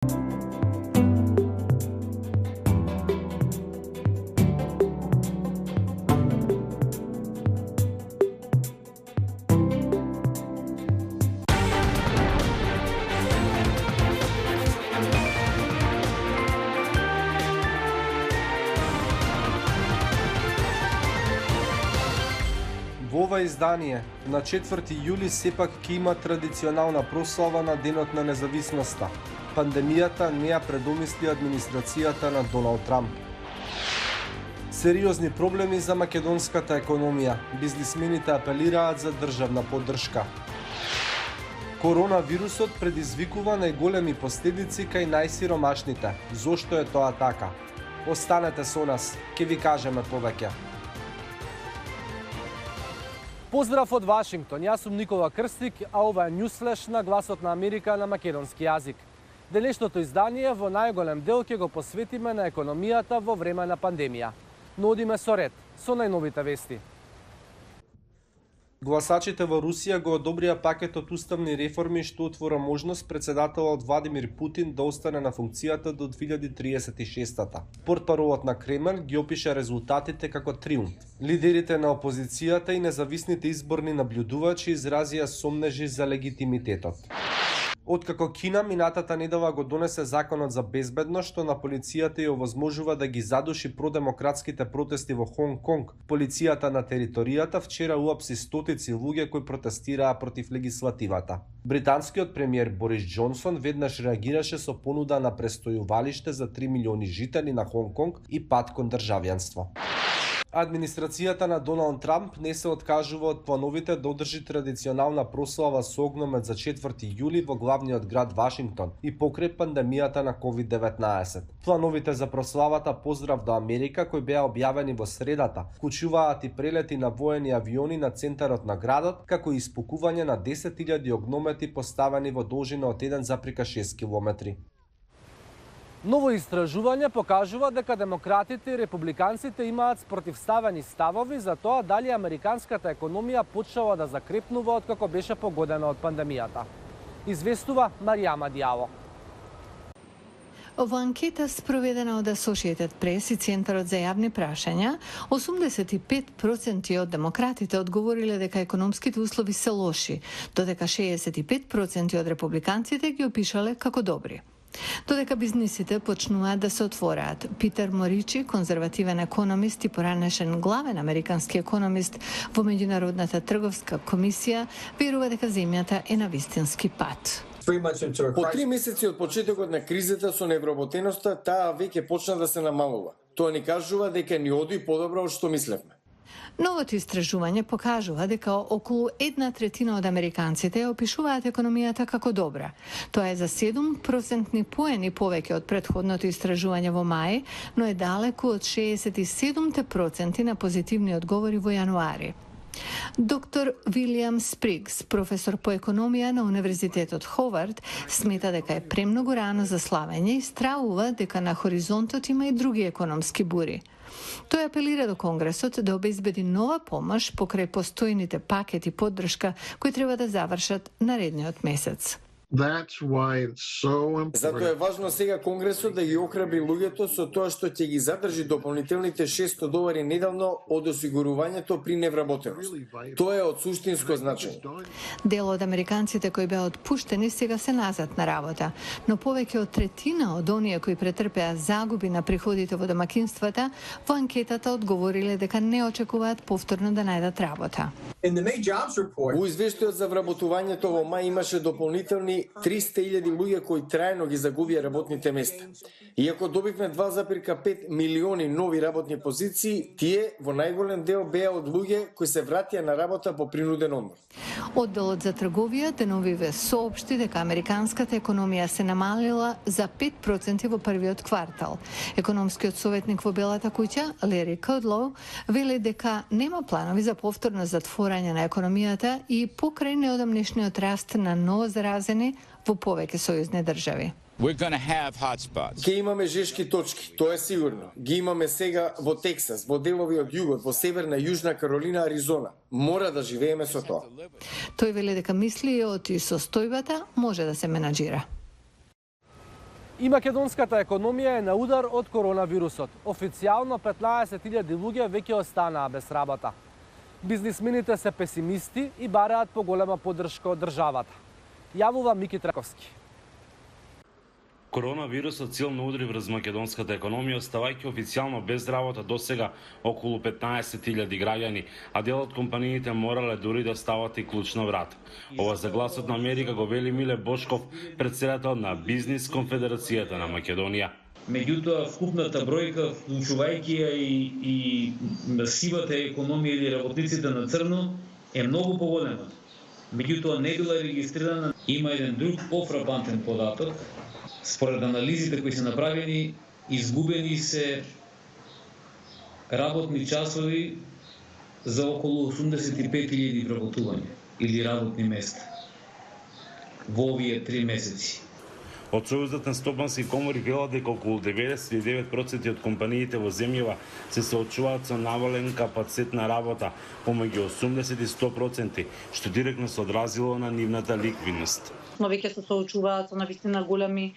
Во ова издание, на 4 јули сепак ќе има традиционална прослава на Денот на независноста. Пандемијата не ја предомисли администрацијата на Доналд Трамп. Сериозни проблеми за македонската економија. Бизнисмените апелираат за државна поддршка. Коронавирусот предизвикува најголеми последици кај најсиромашните. Зошто е тоа така? Останете со нас, ќе ви кажеме повеќе. Поздрав од Вашингтон, јас сум Никола Крстик, а ова е Ньюсфлеш на Гласот на Америка на македонски јазик. Денешното издание во најголем дел ќе го посветиме на економијата во време на пандемија. Но одиме со ред, со најновите вести. Гласачите во Русија го одобрија пакет од уставни реформи што отвора можност председателот Владимир Путин да остане на функцијата до 2036-та. Портпаролот на Кремљ ги опиша резултатите како триумф. Лидерите на опозицијата и независните изборни наблюдувачи изразија сомнежи за легитимитетот. Откако Кина минатата недела го донесе законот за безбедност што на полицијата ја овозможува да ги задуши продемократските протести во Хонг Конг, полицијата на територијата вчера уапси стотици луѓе кои протестираа против легислативата. Британскиот премиер Борис Џонсон веднаш реагираше со понуда на престојувалиште за 3 милиони жители на Хонг Конг и пат кон државјанство. Администрацијата на Доналд Трамп не се откажува од плановите да одржи традиционална прослава со огномет за 4 јули во главниот град Вашингтон и покрај пандемијата на COVID-19. Плановите за прославата Поздрав до Америка, кои беа објавени во средата, вклучуваат и прелети на воени авиони на центарот на градот, како и испукување на 10.000 огномети поставени во должина од 1,6 километри. Ново истражување покажува дека демократите и републиканците имаат спротивставени ставови за тоа дали американската економија почнала да закрепнува откако беше погодена од пандемијата. Известува Маријама Дијало. Во анкета спроведена од Associated Press и Центарот за јавни прашања, 85% од демократите одговориле дека економските услови се лоши, додека 65% од републиканците ги опишале како добри. Додека бизнисите почнуваат да се отвораат. Питер Моричи, конзервативен економист и поранешен главен американски економист во Меѓународната трговска комисија, верува дека земјата е на вистински пат. По 3 месеци од почетокот на кризата со невработеноста, таа веќе почна да се намалува. Тоа ни кажува дека ни оди подобро од што мислевме. Новото истражување покажува дека околу 1/3 од американците ја опишуваат економијата како добра. Тоа е за 7% поени повеќе од претходното истражување во мај, но е далеку од 67% на позитивни одговори во јануари. Доктор Вилијам Спригс, професор по економија на Универзитетот Ховард, смета дека е премногу рано за славење и стравува дека на хоризонтот има и други економски бури. Тој апелира до Конгресот да обезбеди нова помош покрај постојните пакети поддршка кои треба да завршат наредниот месец. Затоа е важно сега Конгресот да ги охрабри луѓето со тоа што ќе ги задржи дополнителните $600 неделно од осигурувањето при невработеност. Тоа е од суштинско значење. Дел од американците кои беа отпуштени сега се назад на работа, но повеќе од третина од оние кои претрпеа загуби на приходите во домакинствата во анкетата одговориле дека не очекуваат повторно да најдат работа. Во извештајот за вработувањето во мај имаше дополнителни 300.000 луѓе кои трајно ги загубија работните места. Иако добивме 2,5 милиони нови работни позиции, тие во најголем дел беа од луѓе кои се вратија на работа по принуден одмор. Одделот за трговија деновиве соопшти дека американската економија се намалила за 5% во првиот квартал. Економскиот советник во Белата куќа, Лери Кудлоу, вели дека нема планови за повторно затворање на економијата и покрај неодамнешниот раст на ново заразени во повеќе сојузни држави. Ке имаме жешки точки, тоа е сигурно. Ги имаме сега во Тексас, во делови од југот, во Северна и Јужна Каролина, Аризона. Мора да живееме со тоа. Тој вели дека мислиот и состојбата може да се менаџира. И македонската економија е на удар од коронавирусот. Официјално 15.000 луѓе веќе останаа без работа. Бизнисмените се песимисти и бараат поголема поддршка од државата. Јавува Мики Траковски. Коронавирусот силно удри врз македонската економија, оставајќи официјално без работа досега околу 15.000 граѓани, а дел од компаниите морале дури да стават и клучна врата. Ова за Гласот на Америка го вели Миле Бошков, претседател на Бизнис конфедерацијата на Македонија. Меѓутоа, вкупната бројка, вклучувајќи ја и сивата економија или работниците на црно, е многу поголема. Меѓутоа, не била регистрирана. Има еден друг пофрапантен податок. Според анализите кои се направени, изгубени се работни часови за околу 85.000 вработувања или работни места во овие 3 месеци. Од Сојузот на стопански комори велат дека околу 99% од компаниите во земјава се соочуваат со навален капацитет на работа, помеѓу 80 и 100%, што директно се одразило на нивната ликвидност. Но веќе се соочуваат со навистина големи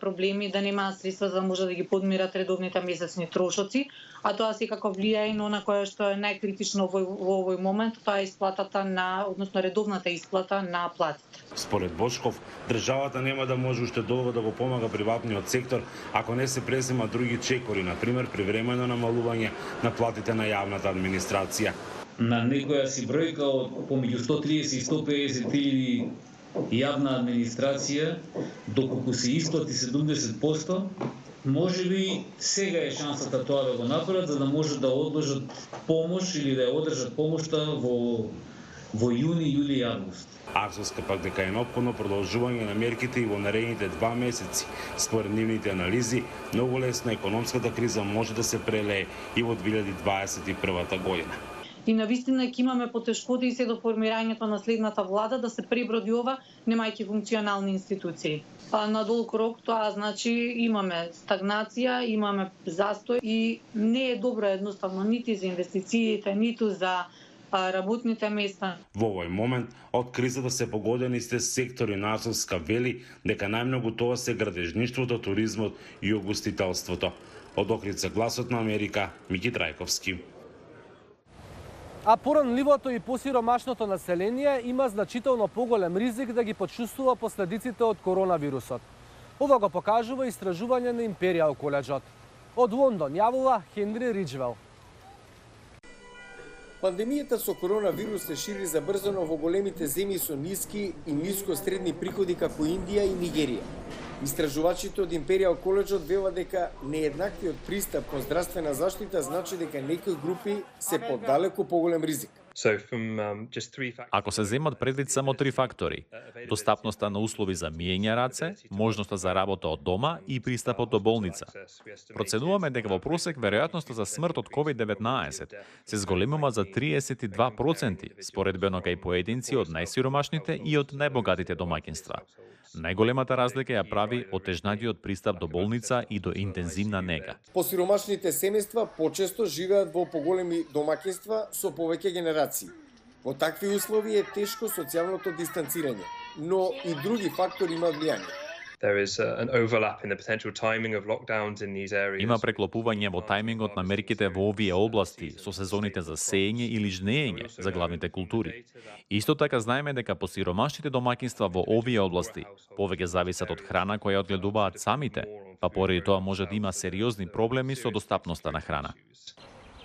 проблеми, да немаат средства за да може да ги подмират редовните месечни трошоци, а тоа секако влијае и на она кое што е најкритично во овој момент, тоа е исплатата односно редовната исплата на платите. Според Бошков, државата нема да може уште долго да го помага приватниот сектор ако не се презема други чекори, например привремено намалување на платите на јавната администрација. На некоја си бројка од помеѓу 130 и 150 000 јавна администрација, доколку се исплати 70%, можеби сега е шансата тоа да го направат, за да може да одложат помош или да ја одржат помошта во јуни, јули и август. Аксоска пак дека е неопходно продолжување на мерките и во наредните 2 месеци. Според нивните анализи, многу лесно економската криза може да се прелее и во 2021 година. И навистина ќе имаме потешкоти и се до формирањето на следната влада да се преброди ова, немајќи функционални институции. На долг рок тоа значи имаме стагнација, имаме застој и не е добро едноставно нити за инвестициите, ниту за работните места. Во овој момент од кризата се погодени сте сектори на Асовска вели дека најмногу тоа се градежништвото, туризмот и угостителството. Од Охридска, Гласот на Америка, Мики Трајковски. А поранливото и посиромашното население има значително поголем ризик да ги почувствува последиците од коронавирусот. Ова го покажува истражување на Imperial коледжот. Од Лондон јавува Хенри Риджвел. Пандемијата со коронавирус се шири забрзано во големите земји со ниски и ниско-средни приходи како Индија и Нигерија. Истражувачите од Imperial коледжот велат дека нееднаквиот пристап кон здравствена заштита значи дека некои групи се под далеку поголем ризик. Ако се земат предвид само 3 фактори: достапноста на услови за миење раце, можноста за работа од дома и пристапот до болница, проценуваме дека во просек веројатноста за смрт од COVID-19 се зголемува за 32%, споредбено кај поединци од најсиромашните и од најбогатите домаќинства. Најголемата разлика ја прави отежнатиот пристап до болница и до интензивна нега. Посиромашните семејства почесто живеат во поголеми домаќинства со повеќе генерации. Во такви услови е тешко социјалното дистанцирање, но и други фактори имаат влијание. Има преклопување во тајмингот на мерките во овие области со сезоните за сеење или жнеење за главните култури. Исто така знаеме дека посиромашните домаќинства во овие области повеќе зависат од храна која одгледуваат самите, па поради тоа може да има сериозни проблеми со достапноста на храна.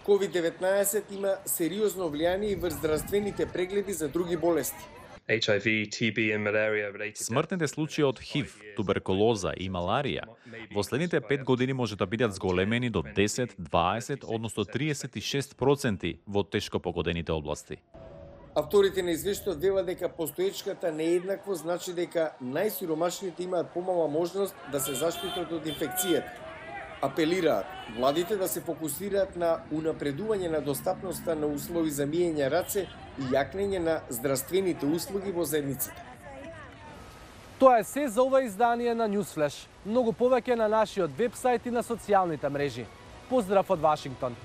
COVID-19 има сериозно влијание и врз здравствените прегледи за други болести. HIV, TB and malaria related. Смртните случаи од ХИВ, туберкулоза и маларија во следните 5 години може да бидат зголемени до 10, 20, односно 36% во тешко погодените области. Авторите на извештајот велат дека постоечката нееднаквост значи дека најсиромашните имаат помала можност да се заштитат од инфекцијата. Апелираат владите да се фокусираат на унапредување на достапноста на услови за миење раце и јакнење на здравствените услуги во заедниците. Тоа е се за ова издание на Newsflash. Многу повеќе на нашиот вебсајт и на социјалните мрежи. Поздрав од Вашингтон!